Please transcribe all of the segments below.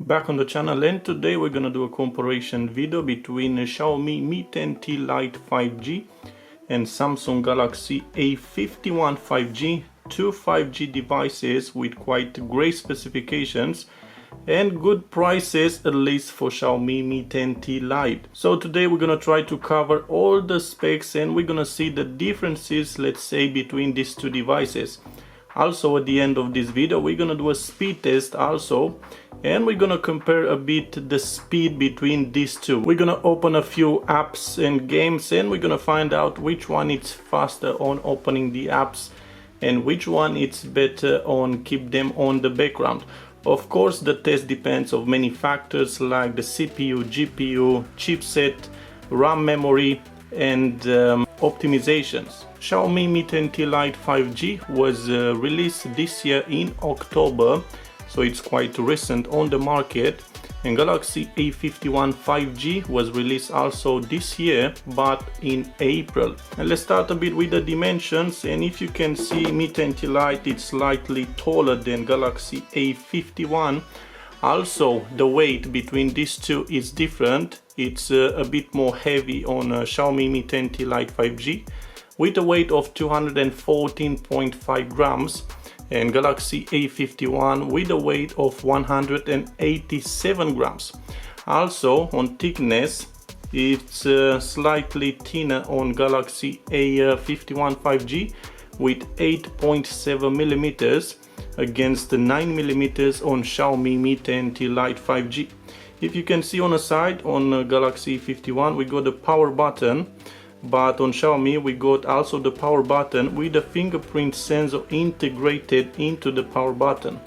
Back on the channel, and today we're gonna do a comparison video between Xiaomi Mi 10T Lite 5G and Samsung Galaxy A51 5G, two 5G devices with quite great specifications and good prices, at least for Xiaomi Mi 10T Lite. So today we're gonna try to cover all the specs and we're gonna see the differences, let's say, between these two devices. Also, at the end of this video we're gonna do a speed test also, and we're gonna compare a bit the speed between these two. We're gonna open a few apps and games and we're gonna find out which one is faster on opening the apps and which one it's better on keep them on the background. Of course, the test depends on many factors like the CPU, GPU, chipset, RAM memory and optimizations. Xiaomi Mi 10T Lite 5G was released this year in October, so it's quite recent on the market, and Galaxy A51 5G was released also this year but in April. And let's start a bit with the dimensions, and if you can see, Mi 10T Lite it's slightly taller than Galaxy A51. Also, the weight between these two is different. It's a bit more heavy on Xiaomi Mi 10T Lite 5G with a weight of 214.5 grams, and Galaxy A51 with a weight of 187 grams. Also, on thickness, it's slightly thinner on Galaxy A51 5G with 8.7 millimeters against the 9 millimeters on Xiaomi Mi 10T Lite 5G. If you can see on the side, on Galaxy A51 we got the power button, but on Xiaomi we got also the power button with the fingerprint sensor integrated into the power button.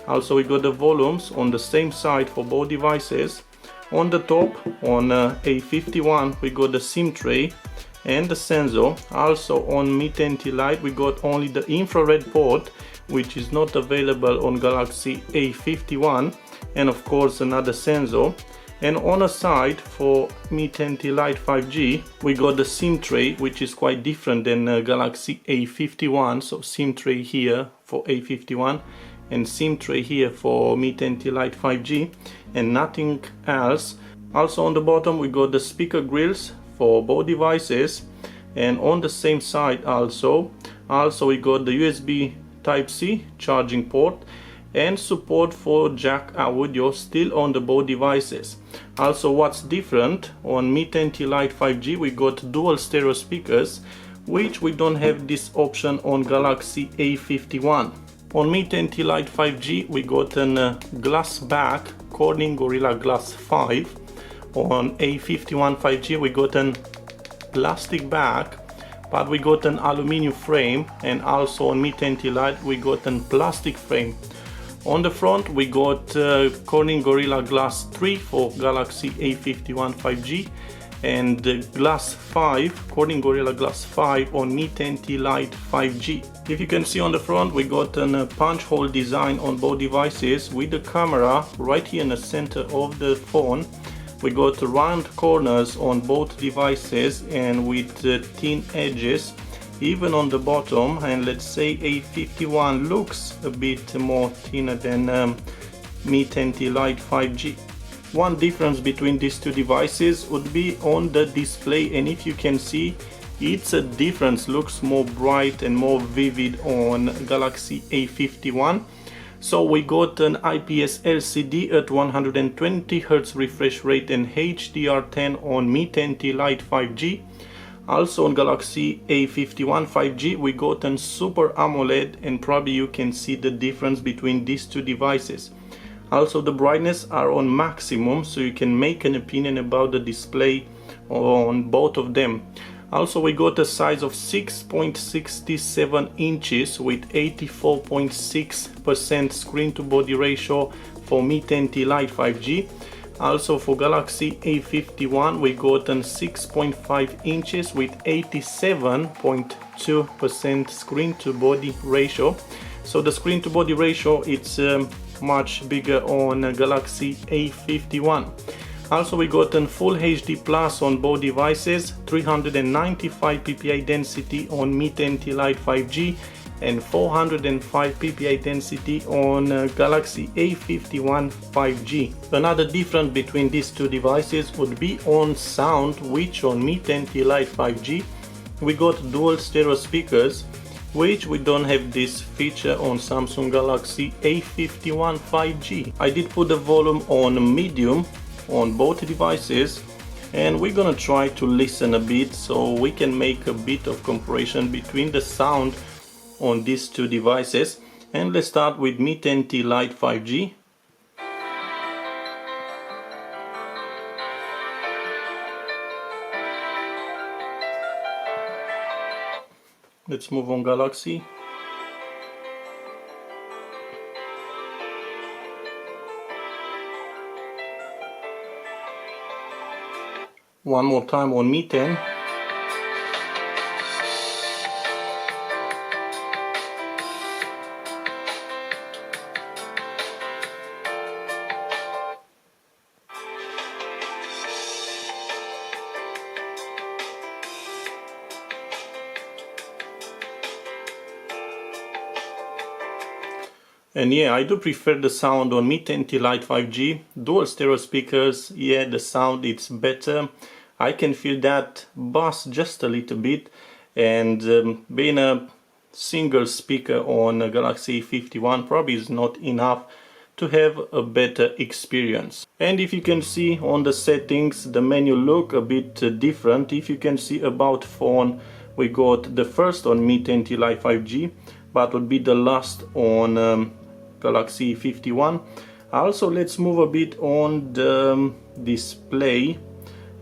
Also, we got the volumes on the same side for both devices. On the top, on A51 we got the SIM tray and the sensor. Also on Mi 10T Lite we got only the infrared port, which is not available on Galaxy A51, and of course another sensor. And on a side for Mi 10T Lite 5G we got the SIM tray, which is quite different than Galaxy A51. So SIM tray here for A51 and SIM tray here for Mi 10T Lite 5G, and nothing else. Also on the bottom we got the speaker grills for both devices, and on the same side also we got the USB Type-C charging port and support for jack audio still on the both devices. Also, what's different, on Mi 10T Lite 5G we got dual stereo speakers, which we don't have this option on Galaxy A51. On Mi 10T Lite 5G we got a glass back Corning Gorilla Glass 5. On A51 5G we got a plastic back, but we got an aluminium frame, and also on Mi 10T Lite we got a plastic frame. On the front we got Corning Gorilla Glass 3 for Galaxy A51 5G and Glass 5, Corning Gorilla Glass 5 on Mi 10T Lite 5G. If you can see on the front we got a punch hole design on both devices with the camera right here in the center of the phone. We got round corners on both devices and with thin edges even on the bottom, and let's say A51 looks a bit more thinner than Mi 10T Lite 5G. One difference between these two devices would be on the display, and if you can see, it's a difference, looks more bright and more vivid on Galaxy A51. So we got an IPS LCD at 120 Hz refresh rate and HDR10 on Mi 10T Lite 5G. Also on Galaxy A51 5G we got a Super AMOLED, and probably you can see the difference between these two devices. Also the brightness are on maximum, so you can make an opinion about the display on both of them. Also we got a size of 6.67 inches with 84.6% screen to body ratio for Mi 10T Lite 5G. Also for Galaxy A51 we got a 6.5 inches with 87.2% screen to body ratio. So the screen to body ratio it's much bigger on Galaxy A51. Also we got a full HD plus on both devices, 395 ppi density on Mi 10T Lite 5G and 405 ppi density on Galaxy A51 5G. Another difference between these two devices would be on sound, which on Mi 10T Lite 5G we got dual stereo speakers, which we don't have this feature on Samsung Galaxy A51 5G. I did put the volume on medium on both devices, and we're gonna try to listen a bit so we can make a bit of comparison between the sound on these two devices. And let's start with Mi 10T Lite 5G. Let's move on Galaxy. One more time on Mi 10. And yeah, I do prefer the sound on Mi 10T Lite 5G. Dual stereo speakers, yeah, the sound it's better. I can feel that bass just a little bit, and being a single speaker on a Galaxy 51 probably is not enough to have a better experience. And if you can see on the settings, the menu look a bit different. If you can see about phone, we got the first on Mi 10T Lite 5G, but would be the last on Galaxy 51. Also, let's move a bit on the display,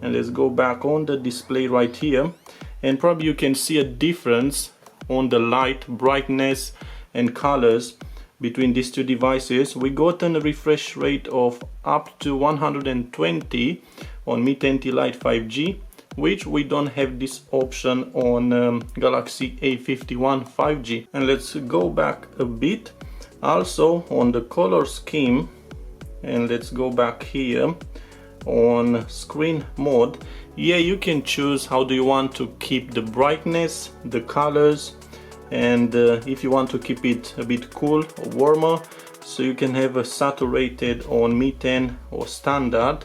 and let's go back on the display right here, and probably you can see a difference on the light, brightness and colors between these two devices. We got a refresh rate of up to 120 on Mi 10T Lite 5G, which we don't have this option on Galaxy A51 5G. And let's go back a bit also on the color scheme, and let's go back here on screen mode. Yeah, you can choose how do you want to keep the brightness, the colors, and if you want to keep it a bit cool or warmer, so you can have a saturated on Mi 10 or standard.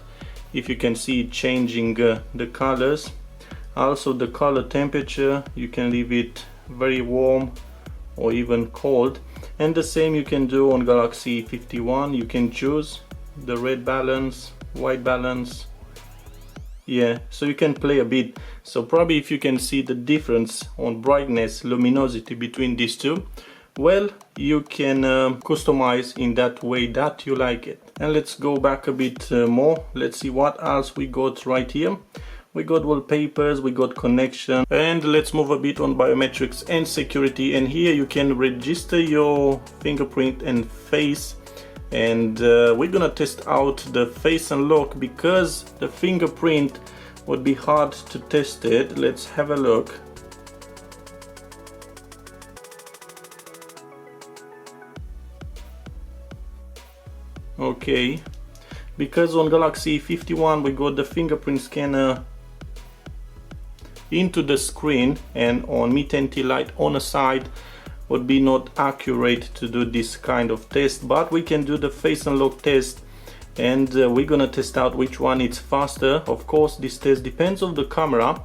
If you can see it changing the colors. Also the color temperature, you can leave it very warm or even cold, and the same you can do on Galaxy 51. You can choose the red balance, white balance, yeah, so you can play a bit. So probably if you can see the difference on brightness, luminosity between these two, well, you can customize in that way that you like it. And let's go back a bit more. Let's see what else we got right here. We got wallpapers, we got connection, and let's move a bit on biometrics and security. And here you can register your fingerprint and face, and we're gonna test out the face unlock because the fingerprint would be hard to test it. Let's have a look. Okay, because on Galaxy 51 we got the fingerprint scanner into the screen, and on Mi 10T Lite on the side would be not accurate to do this kind of test, but we can do the face unlock test, and we're gonna test out which one is faster. Of course, this test depends on the camera,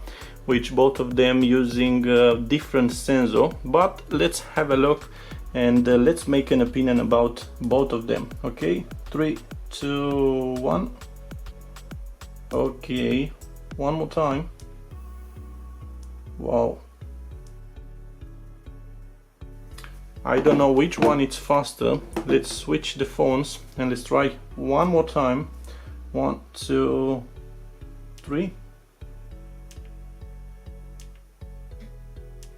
which both of them using different sensor, but let's have a look and let's make an opinion about both of them. Okay, 3, 2, 1. Okay, one more time. Wow, I don't know which one is faster. Let's switch the phones and let's try one more time. 1, 2, 3.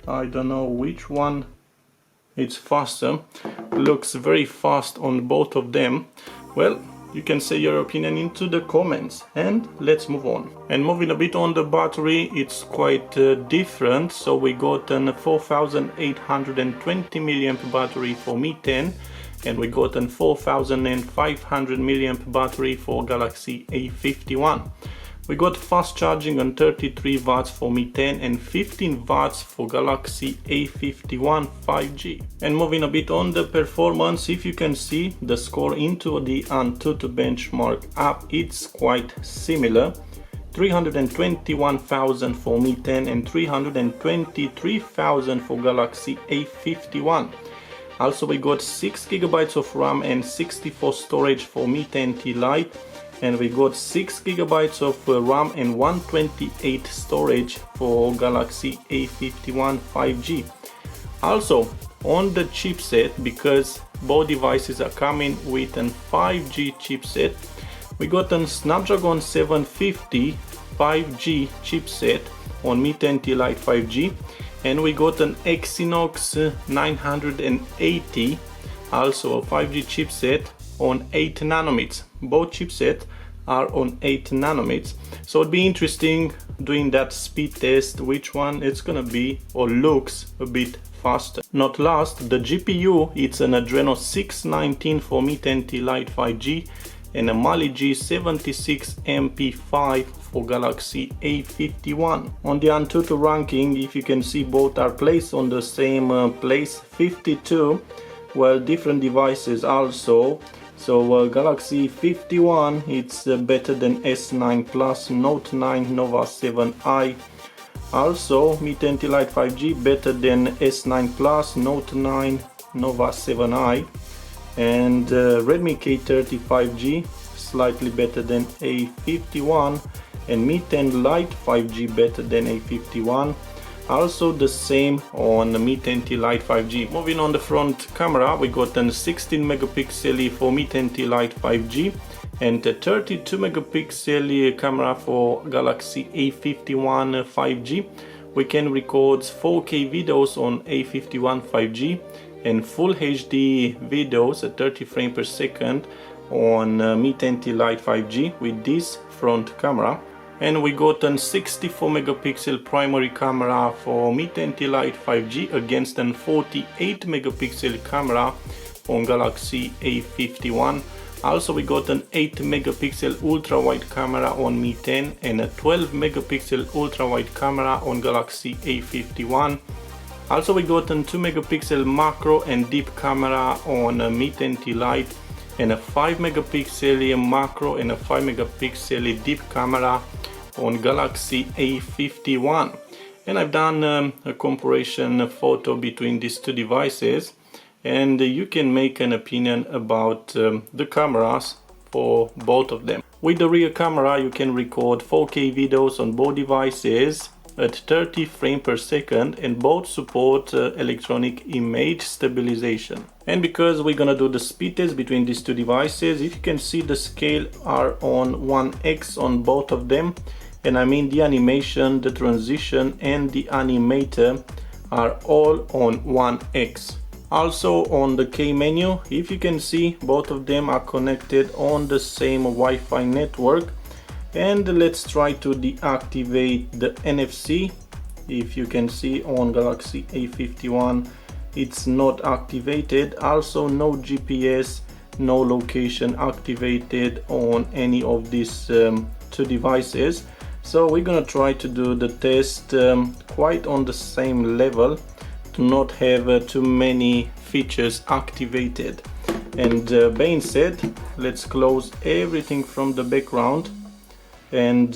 I don't know which one is faster. Looks very fast on both of them. Well, you can say your opinion into the comments, and let's move on. And moving a bit on the battery, it's quite different. So we got a 4820 milliamp battery for Mi 10, and we got a 4500 milliamp battery for Galaxy A51. We got fast charging on 33 watts for Mi 10 and 15 watts for Galaxy A51 5G. And moving a bit on the performance, if you can see the score into the AnTuTu benchmark app, it's quite similar. 321,000 for Mi 10 and 323,000 for Galaxy A51. Also we got 6 GB of RAM and 64 storage for Mi 10T Lite, and we got 6 GB of RAM and 128 storage for Galaxy A51 5G. Also on the chipset, because both devices are coming with a 5G chipset, we got a Snapdragon 750 5G chipset on Mi 10T Lite 5G, and we got an Exynos 980, also a 5G chipset on 8 nanometers. Both chipsets are on 8 nanometers, so it'd be interesting doing that speed test which one it's gonna be or looks a bit faster. Not last, the GPU, it's an Adreno 619 for Mi 10T Lite 5G and a Mali G76MP5 for Galaxy A51. On the AnTuTu ranking, if you can see, both are placed on the same place, 52, well, different devices also. So Galaxy 51, it's better than S9 Plus, Note 9, Nova 7i. Also Mi 10T Lite 5G better than S9 Plus, Note 9, Nova 7i. And Redmi K30 5G slightly better than A51, and Mi 10 Lite 5G better than A51. Also the same on the Mi 10T Lite 5G. Moving on the front camera, we got a 16 megapixel for Mi 10T Lite 5G and a 32 megapixel camera for Galaxy A51 5G. We can record 4K videos on A51 5G and full HD videos at 30 frames per second on Mi 10T Lite 5G with this front camera. And we got a 64 megapixel primary camera for Mi 10T Lite 5G against a 48 megapixel camera on Galaxy A51. Also we got an 8 megapixel ultra wide camera on Mi 10 and a 12 megapixel ultra wide camera on Galaxy A51. Also we got a 2 megapixel macro and deep camera on Mi 10T Lite and a 5 megapixel macro and a 5 megapixel deep camera on Galaxy A51. And I've done a comparison photo between these two devices, and you can make an opinion about the cameras for both of them. With the rear camera you can record 4K videos on both devices at 30 frames per second, and both support electronic image stabilization. And because we're gonna do the speed test between these two devices, if you can see, the scale are on 1x on both of them, and I mean the animation, the transition and the animator are all on 1x. Also on the K menu, if you can see, both of them are connected on the same Wi-Fi network. And let's try to deactivate the NFC. If you can see, on Galaxy A51 it's not activated. Also no GPS, no location activated on any of these two devices. So we're gonna try to do the test quite on the same level to not have too many features activated. And being said, let's close everything from the background. And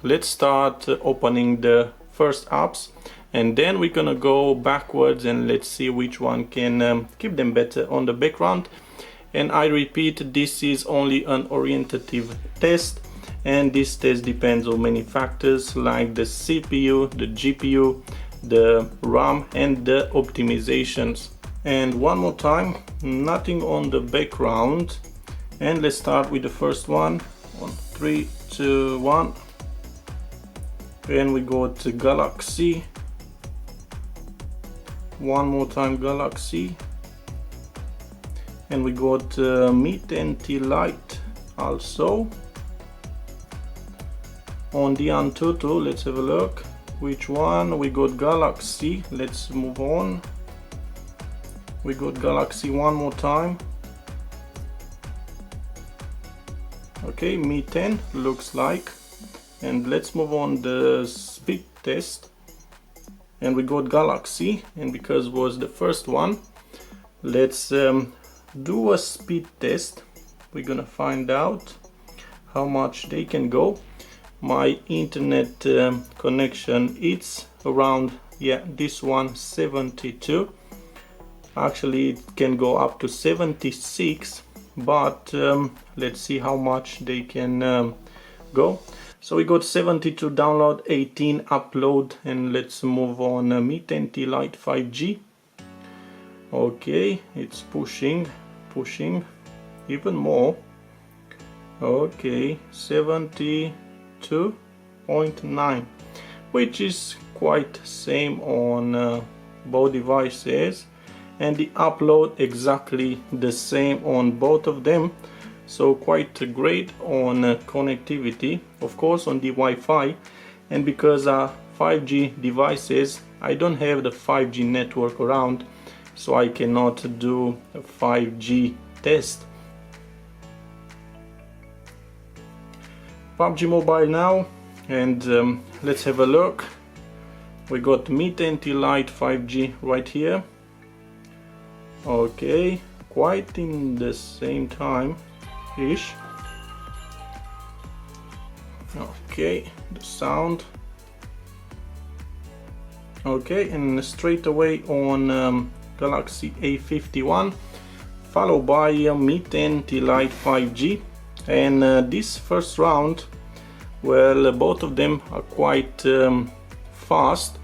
let's start opening the first apps, and then we're gonna go backwards and let's see which one can keep them better on the background. And I repeat, this is only an orientative test, and this test depends on many factors like the CPU, the GPU, the RAM and the optimizations. And one more time, nothing on the background, and let's start with the first one on 3, 2, 1, and we go to Galaxy. One more time, Galaxy, and we got Mi 10T Lite also. On the AnTuTu, let's have a look which one. We got Galaxy. Let's move on. We got Galaxy one more time. Okay, Mi 10 looks like. and let's move on the speed test. And we got Galaxy, and because it was the first one, let's do a speed test. We're gonna find out how much they can go. My internet connection, it's around, yeah, this one 72. Actually it can go up to 76, but let's see how much they can go. So we got 72 download, 18 upload, and let's move on. Mi 10T LITE 5G. Okay, it's pushing even more. Okay, 72.9, which is quite same on both devices, and the upload exactly the same on both of them. So quite great on connectivity, of course on the Wi-Fi, and because 5G devices, I don't have the 5G network around, so I cannot do a 5G test. PUBG Mobile now, and let's have a look. We got Mi 10T LITE 5G right here. Okay, quite in the same time ish. Okay, the sound. Okay, and straight away on Galaxy A51, followed by Mi 10T LITE 5G. And this first round, well, both of them are quite fast,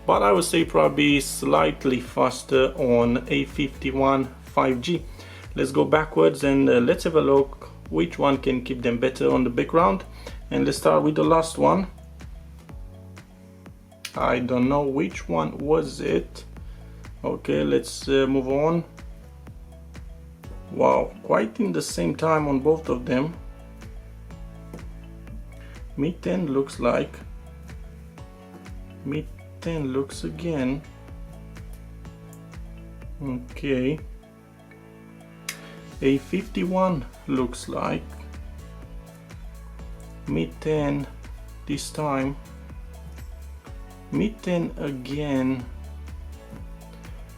but I would say probably slightly faster on A51 5G. Let's go backwards and let's have a look which one can keep them better on the background. And let's start with the last one. I don't know which one was it. Okay, let's move on. Wow, quite in the same time on both of them. Mi 10 looks like. Mi 10 looks again. Okay. A51 looks like. Mi 10 this time. Mi 10 again.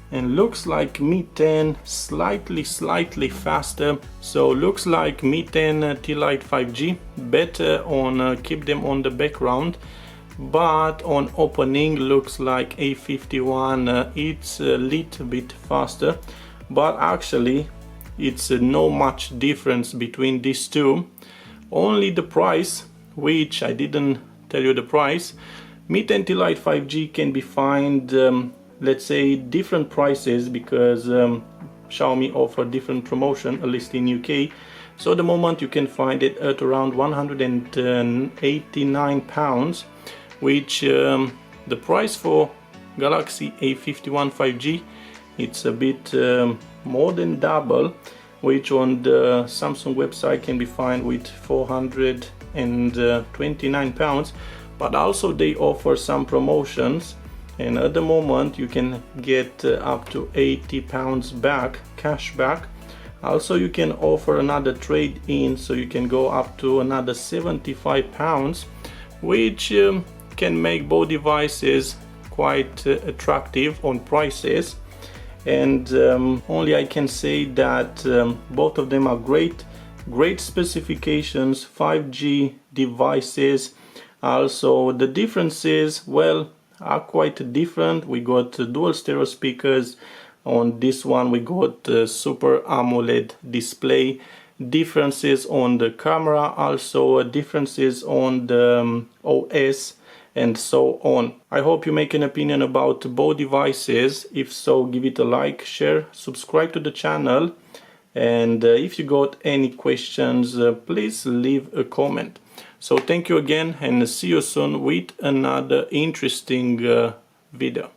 And looks like Mi 10 slightly faster. So looks like Mi 10T LITE 5G better on keep them on the background, but on opening looks like A51 it's a little bit faster, but actually it's no much difference between these two. Only the price, which I didn't tell you the price. Mi 10T LITE 5G can be found let's say different prices, because Xiaomi offer different promotion, at least in UK. So at the moment you can find it at around £189, which the price for Galaxy A51 5G, it's a bit more than double, which on the Samsung website can be found with £429. But also they offer some promotions, and at the moment you can get up to £80 back, cash back. Also you can offer another trade-in, so you can go up to another £75, which can make both devices quite attractive on prices. And only I can say that both of them are great specifications, 5G devices. Also the differences, well, are quite different. We got dual stereo speakers. On this one we got Super AMOLED display. Differences on the camera, also differences on the OS, and so on. I hope you make an opinion about both devices. If so, give it a like, share, subscribe to the channel, and if you got any questions, please leave a comment. So thank you again, and see you soon with another interesting video.